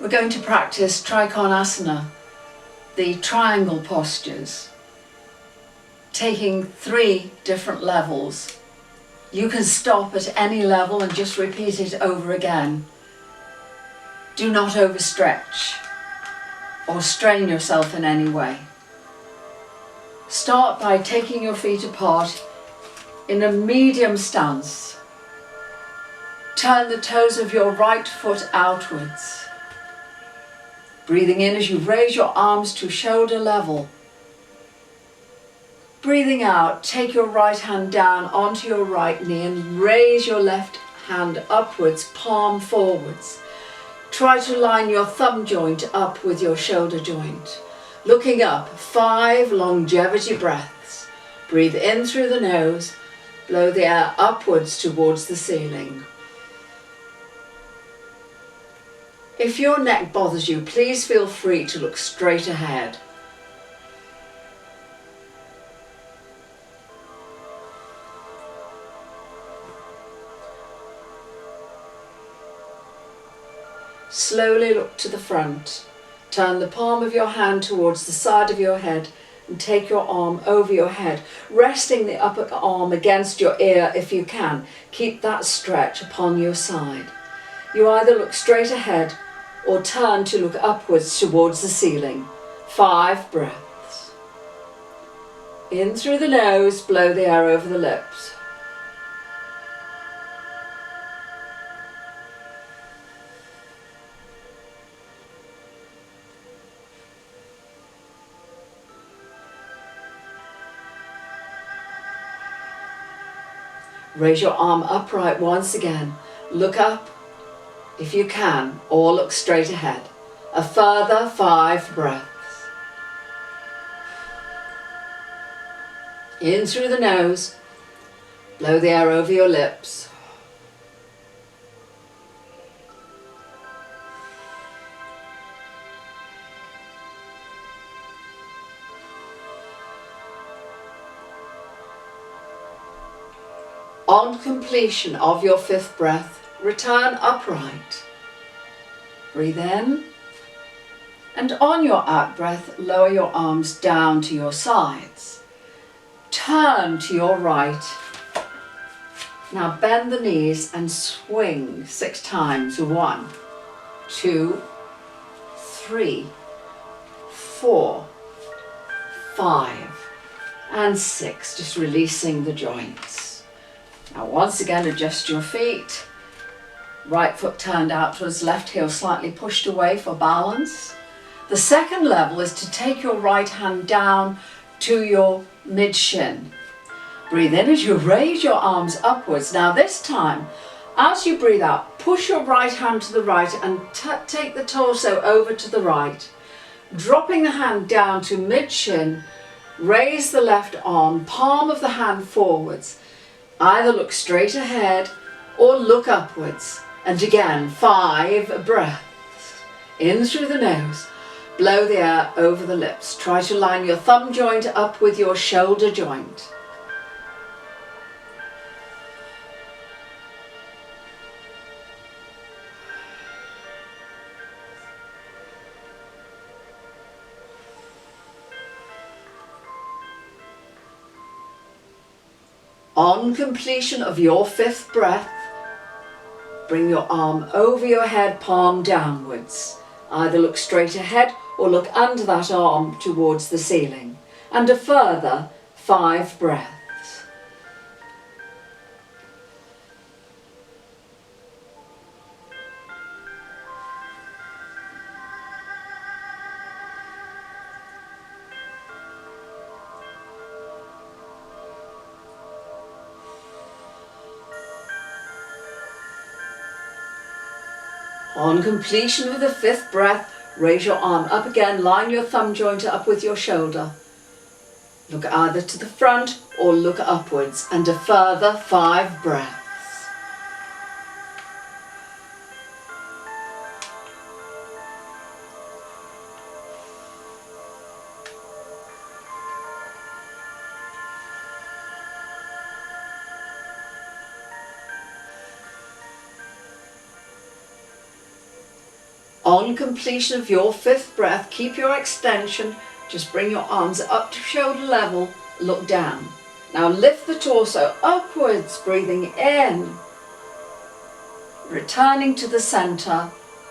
We're going to practice Trikonasana, the triangle postures, taking 3 different levels. You can stop at any level and just repeat it over again. Do not overstretch or strain yourself in any way. Start by taking your feet apart in a medium stance. Turn the toes of your right foot outwards. Breathing in as you raise your arms to shoulder level. Breathing out, take your right hand down onto your right knee and raise your left hand upwards, palm forwards. Try to line your thumb joint up with your shoulder joint. Looking up, 5 longevity breaths. Breathe in through the nose, blow the air upwards towards the ceiling. If your neck bothers you, please feel free to look straight ahead. Slowly look to the front. Turn the palm of your hand towards the side of your head and take your arm over your head, resting the upper arm against your ear if you can. Keep that stretch upon your side. You either look straight ahead or turn to look upwards towards the ceiling. 5 breaths. In through the nose, blow the air over the lips. Raise your arm upright once again. Look up if you can, or look straight ahead. A further 5 breaths. In through the nose, blow the air over your lips. On completion of your 5th breath, return upright. Breathe in, and on your out breath, lower your arms down to your sides. Turn to your right. Now bend the knees and swing 6 times. 1, 2, 3, 4, 5, and 6. Just releasing the joints. Now once again, adjust your feet. Right foot turned outwards, left heel slightly pushed away for balance. The second level is to take your right hand down to your mid-shin. Breathe in as you raise your arms upwards. Now this time, as you breathe out, push your right hand to the right and take the torso over to the right. Dropping the hand down to mid-shin, raise the left arm, palm of the hand forwards. Either look straight ahead or look upwards. And again, 5 breaths. In through the nose, blow the air over the lips. Try to line your thumb joint up with your shoulder joint. On completion of your 5th breath, bring your arm over your head, palm downwards. Either look straight ahead or look under that arm towards the ceiling. And a further 5 breaths. On completion of the 5th breath, raise your arm up again, line your thumb joint up with your shoulder. Look either to the front or look upwards, and a further 5 breaths. On completion of your 5th breath, keep your extension. Just bring your arms up to shoulder level, look down. Now lift the torso upwards, breathing in. Returning to the center,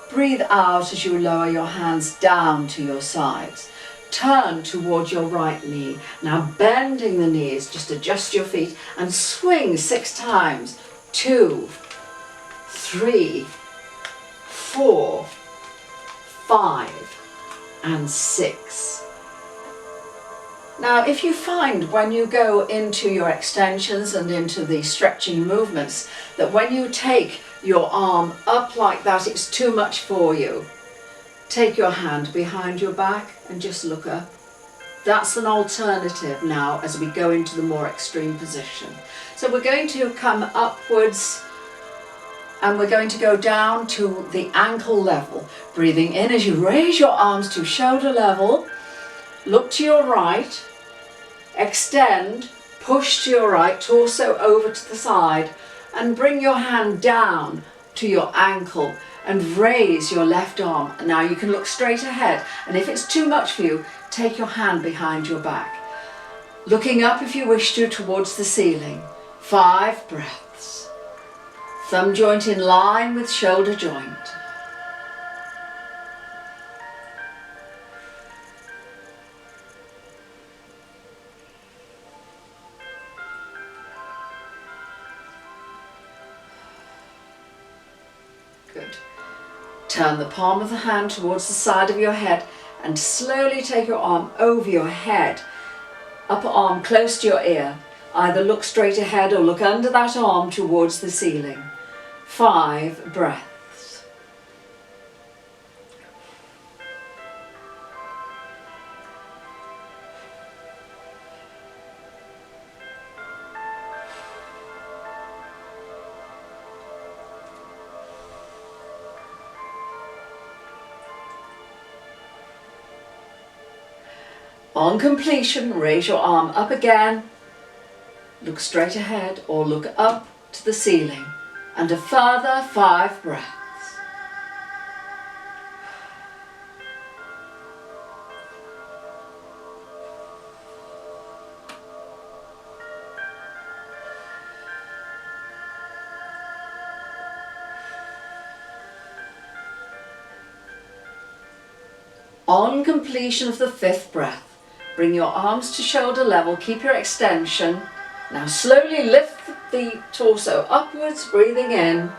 breathe out as you lower your hands down to your sides. Turn towards your right knee. Now bending the knees, just adjust your feet and swing 6 times. 2, 3, 4, 5, and 6. Now, if you find when you go into your extensions and into the stretching movements that when you take your arm up like that, it's too much for you, take your hand behind your back and just look up. That's an alternative now as we go into the more extreme position. So we're going to come upwards and we're going to go down to the ankle level. Breathing in as you raise your arms to shoulder level, look to your right, extend, push to your right, torso over to the side, and bring your hand down to your ankle and raise your left arm. Now you can look straight ahead, and if it's too much for you, take your hand behind your back. Looking up if you wish to towards the ceiling. 5 breaths. Thumb joint in line with shoulder joint. Good. Turn the palm of the hand towards the side of your head and slowly take your arm over your head. Upper arm close to your ear. Either look straight ahead or look under that arm towards the ceiling. 5 breaths. On completion, raise your arm up again, look straight ahead or look up to the ceiling, and a further 5 breaths. On completion of the 5th breath, bring your arms to shoulder level, keep your extension. Now slowly lift the torso upwards, breathing in,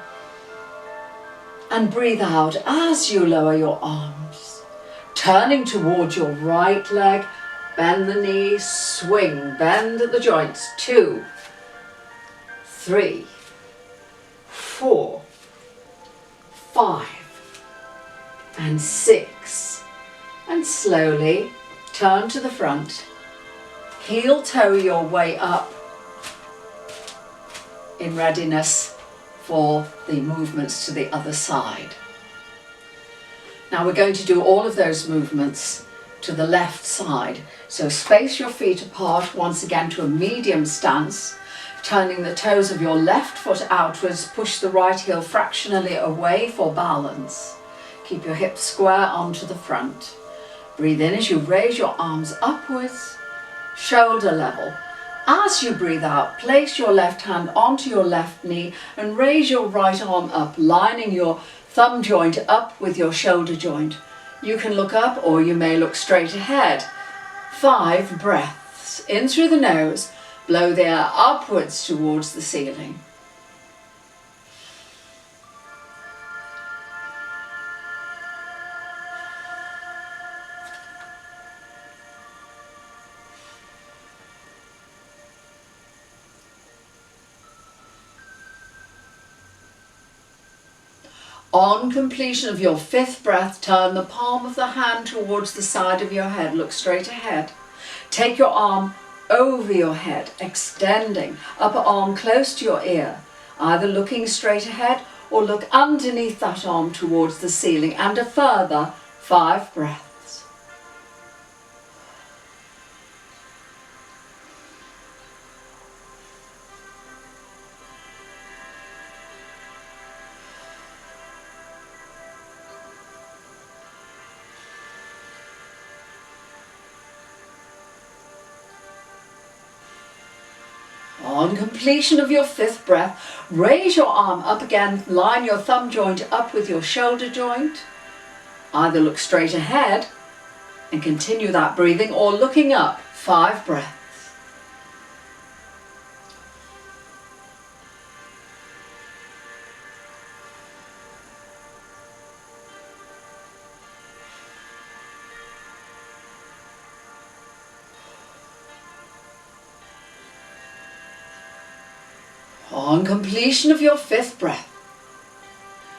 and breathe out as you lower your arms. Turning towards your right leg, bend the knees, swing, bend at the joints. 2, 3, 4, 5, and 6. And slowly turn to the front, heel toe your way up in readiness for the movements to the other side. Now we're going to do all of those movements to the left side. So space your feet apart once again to a medium stance, turning the toes of your left foot outwards, push the right heel fractionally away for balance. Keep your hips square onto the front. Breathe in as you raise your arms upwards, shoulder level. As you breathe out, place your left hand onto your left knee and raise your right arm up, lining your thumb joint up with your shoulder joint. You can look up or you may look straight ahead. 5 breaths. In through the nose, blow the air upwards towards the ceiling. On completion of your 5th breath, turn the palm of the hand towards the side of your head. Look straight ahead. Take your arm over your head, extending. Upper arm close to your ear. Either looking straight ahead or look underneath that arm towards the ceiling. And a further 5 breaths. On completion of your 5th breath, raise your arm up again, line your thumb joint up with your shoulder joint. Either look straight ahead and continue that breathing, or looking up. 5 breaths. On completion of your 5th breath,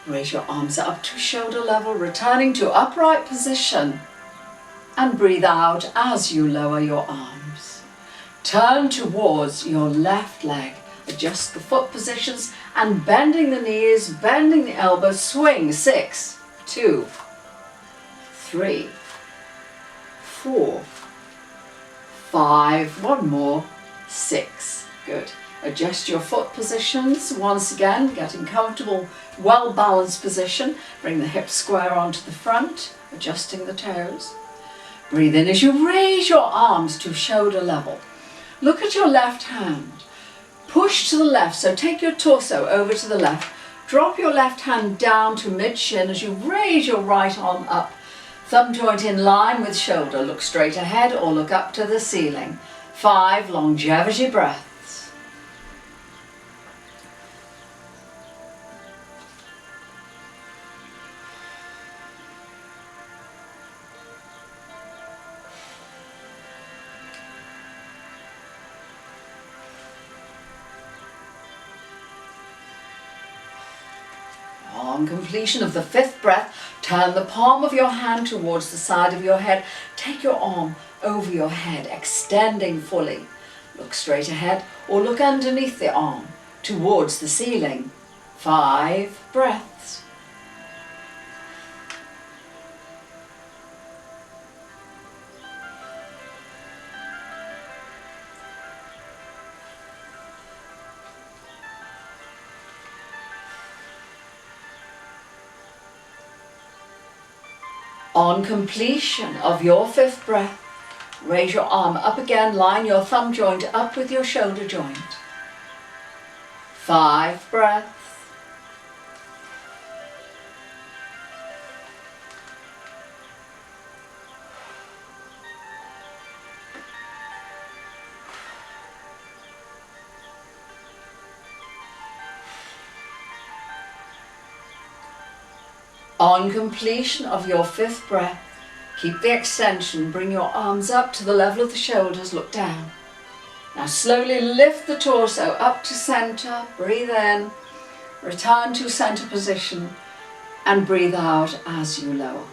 raise your arms up to shoulder level, returning to upright position, and breathe out as you lower your arms. Turn towards your left leg, adjust the foot positions and bending the knees, bending the elbows, swing. 6, 2, 3, 4, 5, one more, 6, good. Adjust your foot positions once again, getting comfortable, well-balanced position. Bring the hips square onto the front, adjusting the toes. Breathe in as you raise your arms to shoulder level. Look at your left hand. Push to the left, so take your torso over to the left. Drop your left hand down to mid-shin as you raise your right arm up. Thumb joint in line with shoulder. Look straight ahead or look up to the ceiling. 5 longevity breaths. On completion of the 5th breath, turn the palm of your hand towards the side of your head. Take your arm over your head, extending fully. Look straight ahead or look underneath the arm towards the ceiling. 5 breaths. On completion of your 5th breath, raise your arm up again, line your thumb joint up with your shoulder joint. 5 breaths. On completion of your 5th breath, keep the extension, bring your arms up to the level of the shoulders, look down. Now slowly lift the torso up to center, breathe in, return to center position and breathe out as you lower.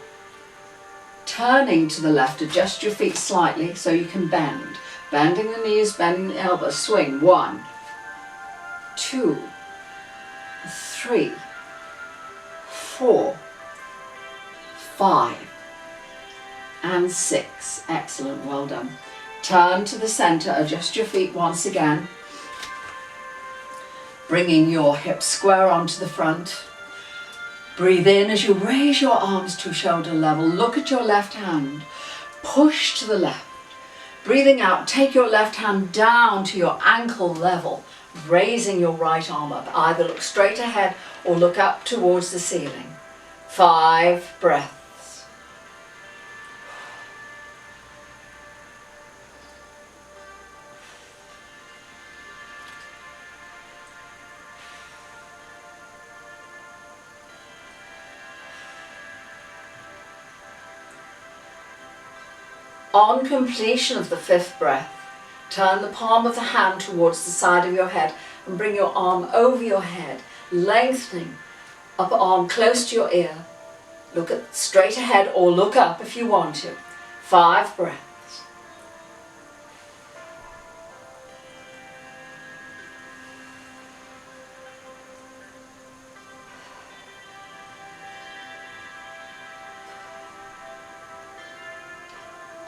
Turning to the left, adjust your feet slightly so you can bend. Bending the knees, bending the elbows, swing. 1, 2, 3, 4, 5 and 6. Excellent, well done. Turn to the center, adjust your feet once again. Bringing your hips square onto the front. Breathe in as you raise your arms to shoulder level. Look at your left hand. Push to the left. Breathing out, take your left hand down to your ankle level, raising your right arm up. Either look straight ahead or look up towards the ceiling. 5 breaths. On completion of the 5th breath, turn the palm of the hand towards the side of your head and bring your arm over your head, lengthening upper arm close to your ear. Look straight ahead or look up if you want to. 5 breaths.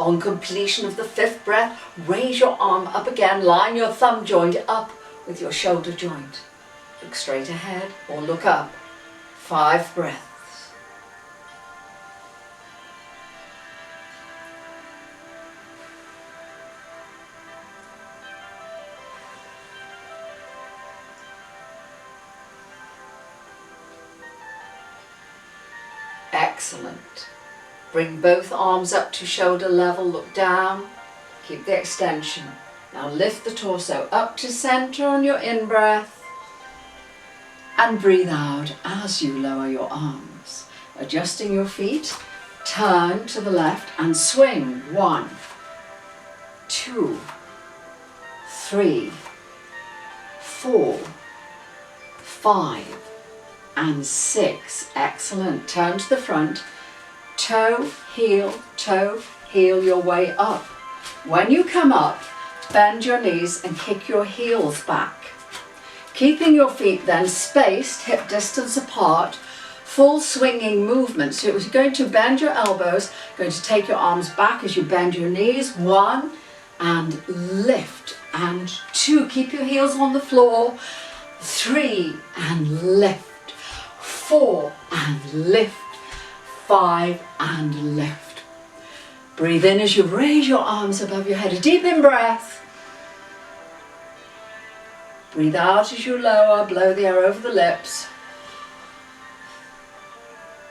On completion of the 5th breath, raise your arm up again, line your thumb joint up with your shoulder joint. Look straight ahead or look up. 5 breaths. Excellent. Bring both arms up to shoulder level, look down, keep the extension. Now lift the torso up to center on your in-breath and breathe out as you lower your arms. Adjusting your feet, turn to the left and swing. 1, 2, 3, 4, 5 and 6. Excellent. Turn to the front. Toe, heel your way up. When you come up, bend your knees and kick your heels back. Keeping your feet then spaced, hip distance apart, full swinging movement. So you're going to bend your elbows, going to take your arms back as you bend your knees. 1 and lift, and 2. Keep your heels on the floor. 3 and lift. 4 and lift. 5 and lift. Breathe in as you raise your arms above your head. A deep in-breath. Breathe out as you lower, blow the air over the lips.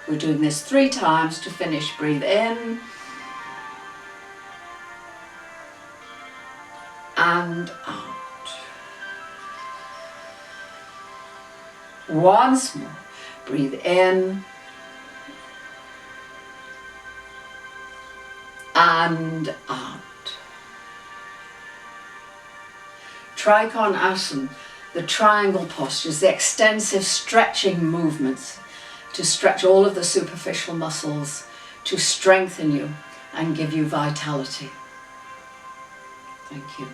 We're doing this 3 times to finish. Breathe in and out. Once more. Breathe in and out. Trikonasana, the triangle postures, the extensive stretching movements to stretch all of the superficial muscles, to strengthen you and give you vitality. Thank you.